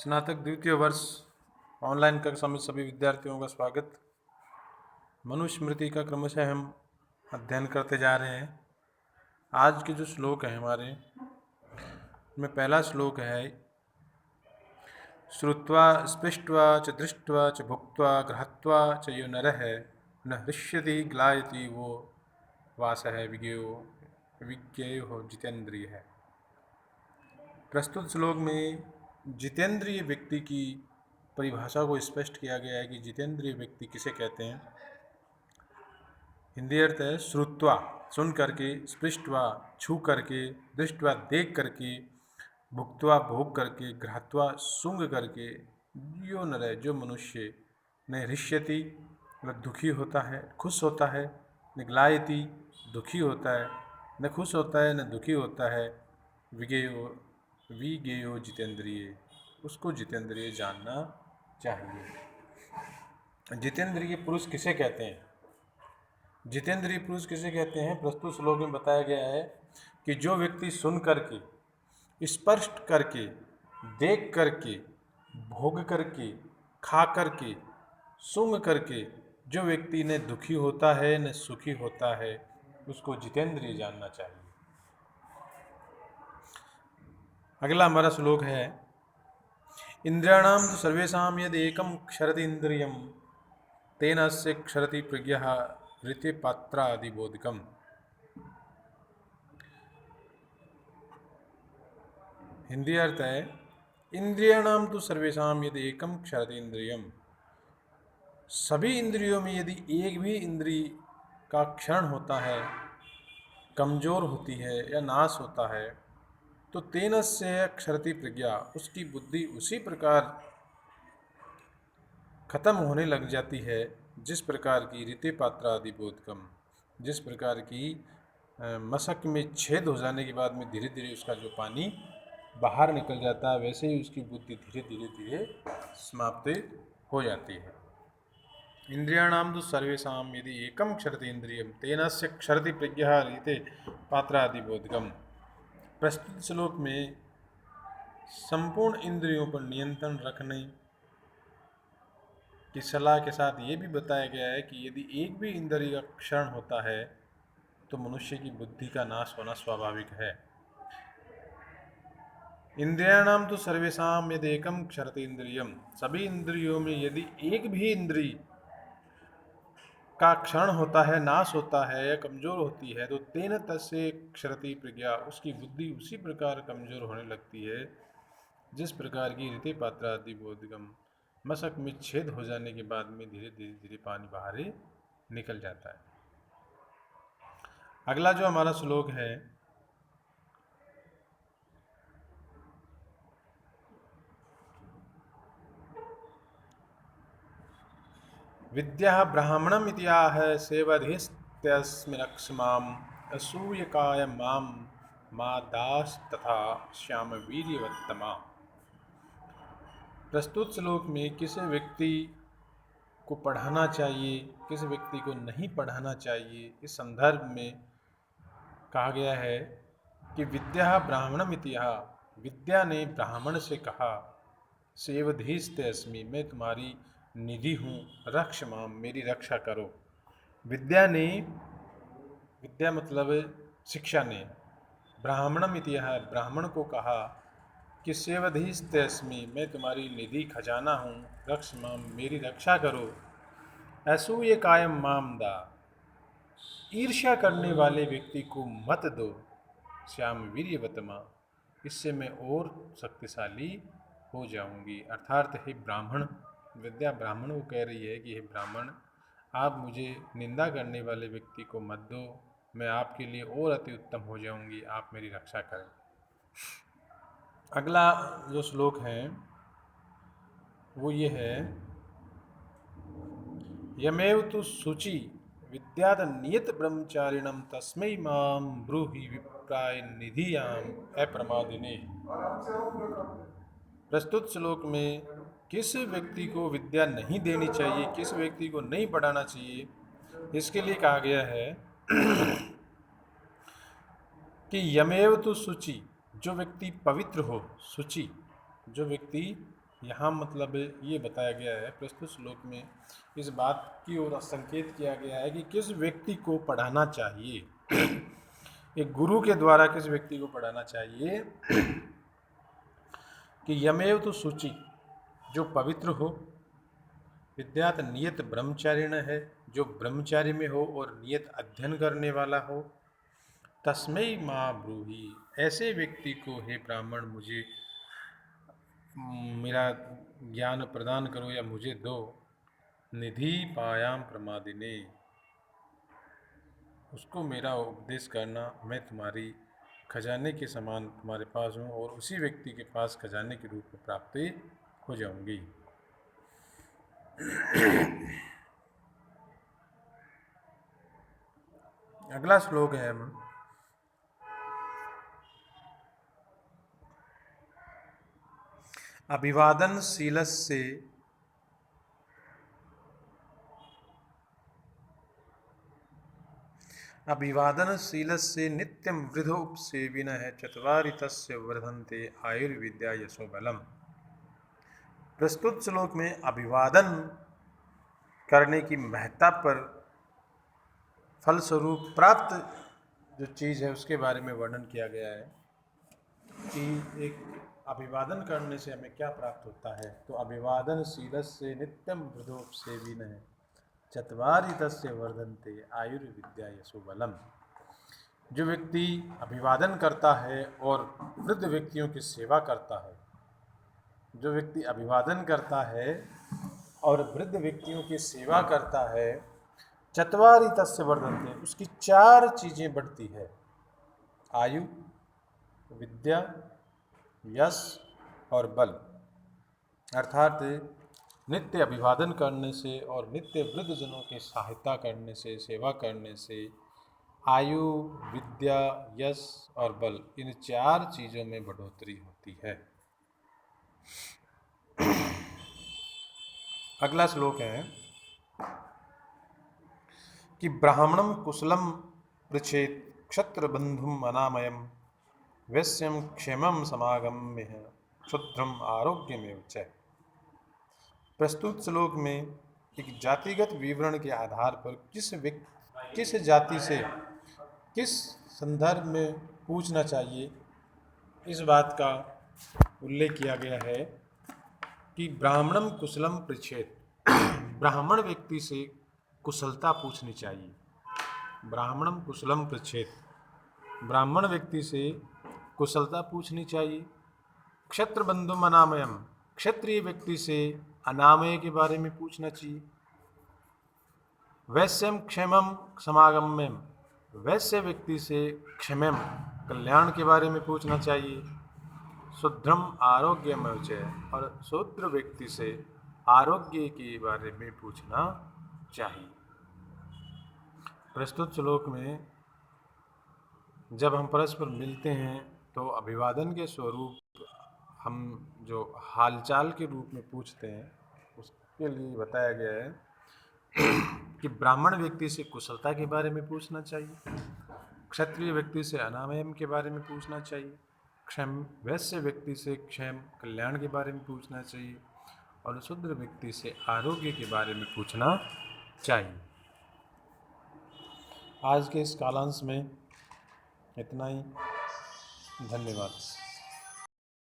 स्नातक द्वितीय वर्ष ऑनलाइन कक्षा में सभी विद्यार्थियों का स्वागत। मनुस्मृति का क्रमशः हम अध्ययन करते जा रहे हैं। आज के जो श्लोक हैं हमारे में पहला श्लोक है, श्रुत्वा स्पृष्ट्वा च दृष्ट्वा च भुक्त्वा गृहत्वा च यो नरः न हृष्यति ग्लायति वो वासः विज्ञेयो जितेंद्रिय है। प्रस्तुत श्लोक में जितेंद्रिय व्यक्ति की परिभाषा को स्पष्ट किया गया है कि जितेंद्रिय व्यक्ति किसे कहते हैं। हिंदी अर्थ है श्रुत्वा सुन करके, स्पृष्ट्वा छू करके, दृष्ट्वा देख करके, भुक्त्वा भोग करके, घ्रात्वा सूंघ करके, यो नर जो मनुष्य न हृष्यति मतलब दुखी होता है, खुश होता है, न ग्लायति दुखी होता है, न खुश होता है, न दुखी होता है, विज्ञेयो जितेंद्रिय उसको जितेंद्रिय जानना चाहिए। जितेंद्रिय पुरुष किसे कहते हैं? जितेंद्रिय पुरुष किसे कहते हैं? प्रस्तुत श्लोक में बताया गया है कि जो व्यक्ति सुन करके, स्पर्श करके, देख करके, भोग करके, खा करके, सूंघ करके जो व्यक्ति न दुखी होता है न सुखी होता है, उसको जितेंद्रिय जानना चाहिए। अगला हमारा श्लोक है, इंद्रियाणाम तो सर्वेषां यद एकम क्षरति इंद्रियम तेन अस्य क्षरति प्रज्ञः ऋते पात्रादि बोधकम। हिंदी अर्थ है, इंद्रियाणाम तो सर्वेषां यद एकम क्षरति इंद्रियम, सभी इंद्रियों में यदि एक भी इंद्रिय का क्षरण होता है, कमजोर होती है या नाश होता है, तो तेन से क्षरति प्रज्ञा उसकी बुद्धि उसी प्रकार खत्म होने लग जाती है जिस प्रकार की ऋते पात्रा आदि बोधकम, जिस प्रकार की मशक में छेद हो जाने के बाद में धीरे धीरे उसका जो पानी बाहर निकल जाता है, वैसे ही उसकी बुद्धि धीरे धीरे समाप्त हो जाती है। इंद्रियाणाम तो सर्वेषां यदि एकम क्षरति इंद्रियम तेनस्य क्षरति प्रज्ञः ऋते पात्रा आदि बोधकम। प्रस्तुत श्लोक में संपूर्ण इंद्रियों पर नियंत्रण रखने की सलाह के साथ ये भी बताया गया है कि यदि एक भी इंद्रिय का क्षरण होता है तो मनुष्य की बुद्धि का नाश होना स्वाभाविक है। इंद्रियाणाम तो सर्वेषां यदि एकम क्षरति इंद्रियम, सभी इंद्रियों में यदि एक भी इंद्रिय का क्षरण होता है, नाश होता है या कमजोर होती है, तो तेन तस्य क्षरति प्रज्ञा उसकी बुद्धि उसी प्रकार कमजोर होने लगती है जिस प्रकार की ऋते पात्रा आदि बोधगम, मशक में छेद हो जाने के बाद में धीरे धीरे पानी बाहर निकल जाता है। अगला जो हमारा श्लोक है, विद्या ब्राह्मणम इतिहाह सेवधिस्त्यस्मिरक्षमाम असूयकाय माम मादास तथा श्याम वीर्यवत्तमा। प्रस्तुत श्लोक में किस व्यक्ति को पढ़ाना चाहिए, किस व्यक्ति को नहीं पढ़ाना चाहिए, इस संदर्भ में कहा गया है कि विद्या ब्राह्मणम इतिहा, विद्या ने ब्राह्मण से कहा, सेवधीस्ते अस्मि मैं तुम्हारी निधि हूँ, रक्ष माम मेरी रक्षा करो। विद्या ने, विद्या मतलब शिक्षा ने, ब्राह्मणम इतिहा ब्राह्मण को कहा कि सेवधीस्ते अस्मि मैं तुम्हारी निधि खजाना हूँ, रक्ष माम मेरी रक्षा करो। असूय कायम मामदा, ईर्ष्या करने वाले व्यक्ति को मत दो, श्याम वीर्यवतमा इससे मैं और शक्तिशाली हो जाऊंगी। अर्थात हे ब्राह्मण, विद्या ब्राह्मण को कह रही है कि हे ब्राह्मण, आप मुझे निंदा करने वाले व्यक्ति को मत दो, मैं आपके लिए और अति उत्तम हो जाऊंगी, आप मेरी रक्षा करें। अगला जो श्लोक है वो ये है, यमेव तु शुचि विद्याद नियत ब्रह्मचारिणम तस्मै माम ब्रूहि विप्राय निधियाम अप्रमादिने। प्रस्तुत श्लोक में किस व्यक्ति को विद्या नहीं देनी चाहिए, किस व्यक्ति को नहीं पढ़ाना चाहिए, इसके लिए कहा गया है कि यमेव तु शुचि, जो व्यक्ति पवित्र हो, शुचि जो व्यक्ति यहाँ मतलब ये बताया गया है प्रस्तुत श्लोक में, इस बात की ओर संकेत किया गया है कि किस व्यक्ति को पढ़ाना चाहिए। एक गुरु के द्वारा किस व्यक्ति को पढ़ाना चाहिए कि यमेव तो शुचि, जो पवित्र हो, विद्यात नियत ब्रह्मचारिण है, जो ब्रह्मचारी में हो और नियत अध्ययन करने वाला हो, तस्मै माँ ब्रूहि, ऐसे व्यक्ति को हे ब्राह्मण मुझे मेरा ज्ञान प्रदान करो या मुझे दो, निधि पायाम प्रमादिने, उसको मेरा उपदेश करना, मैं तुम्हारी खजाने के समान तुम्हारे पास हूँ और उसी व्यक्ति के पास खजाने के रूप में प्राप्ति हो जाऊंगी। अगला श्लोक है अभिवादनशीलस्य अभिवादनशीलस्य नित्यं वृद्धोपसेविनः चत्वारि तस्य वर्धन्ते आयुर्विद्या यशो बलम। प्रस्तुत श्लोक में अभिवादन करने की महत्ता पर फलस्वरूप प्राप्त जो चीज़ है उसके बारे में वर्णन किया गया है कि एक अभिवादन करने से हमें क्या प्राप्त होता है। तो अभिवादनशीलस्य नित्यं वृद्धोपसेविनः चत्वारि तस्य वर्धन्ते आयुर्विद्या यशो बलम। जो व्यक्ति अभिवादन करता है और वृद्ध व्यक्तियों की सेवा करता है, जो व्यक्ति अभिवादन करता है और वृद्ध व्यक्तियों की सेवा करता है, चत्वारि तस्य वर्धन्ते, उसकी 4 चीज़ें बढ़ती है, आयु, विद्या, यश और बल। अर्थात नित्य अभिवादन करने से और नित्य वृद्धजनों की सहायता करने से, सेवा करने से आयु, विद्या, यश और बल, इन 4 चीज़ों में बढ़ोतरी होती है। अगला श्लोक है कि ब्राह्मणम कुशलम पृच्छेत क्षत्रबंधुम अनामयम वैश्यम क्षेमम समागम्य क्षुद्रम आरोग्यमेव च। प्रस्तुत श्लोक में एक जातिगत विवरण के आधार पर किस जाति से किस संदर्भ में पूछना चाहिए, इस बात का उल्लेख किया गया है कि ब्राह्मणम कुशलम पृच्छेत, ब्राह्मण व्यक्ति से कुशलता पूछनी चाहिए। ब्राह्मणम कुशलम पृच्छेत, ब्राह्मण व्यक्ति से कुशलता पूछनी चाहिए। क्षत्र बंधुम अनामयम, क्षत्रिय व्यक्ति से अनामय के बारे में पूछना चाहिए। वैश्यम क्षेमम समागम्यम, वैश्य व्यक्ति से क्षेमम कल्याण के बारे में पूछना चाहिए। शुद्रम आरोग्यमेव च, और शूद्र व्यक्ति से आरोग्य के बारे में पूछना चाहिए। प्रस्तुत श्लोक में जब हम परस्पर मिलते हैं तो अभिवादन के स्वरूप हम जो हालचाल के रूप में पूछते हैं, उसके लिए बताया गया है कि ब्राह्मण व्यक्ति से कुशलता के बारे में पूछना चाहिए, क्षत्रिय व्यक्ति से अनामयम के बारे में पूछना चाहिए, क्षम वैश्य व्यक्ति से क्षेम कल्याण के बारे में पूछना चाहिए, और शूद्र व्यक्ति से आरोग्य के बारे में पूछना चाहिए। आज के इस कालांश में इतना ही। धन्यवाद।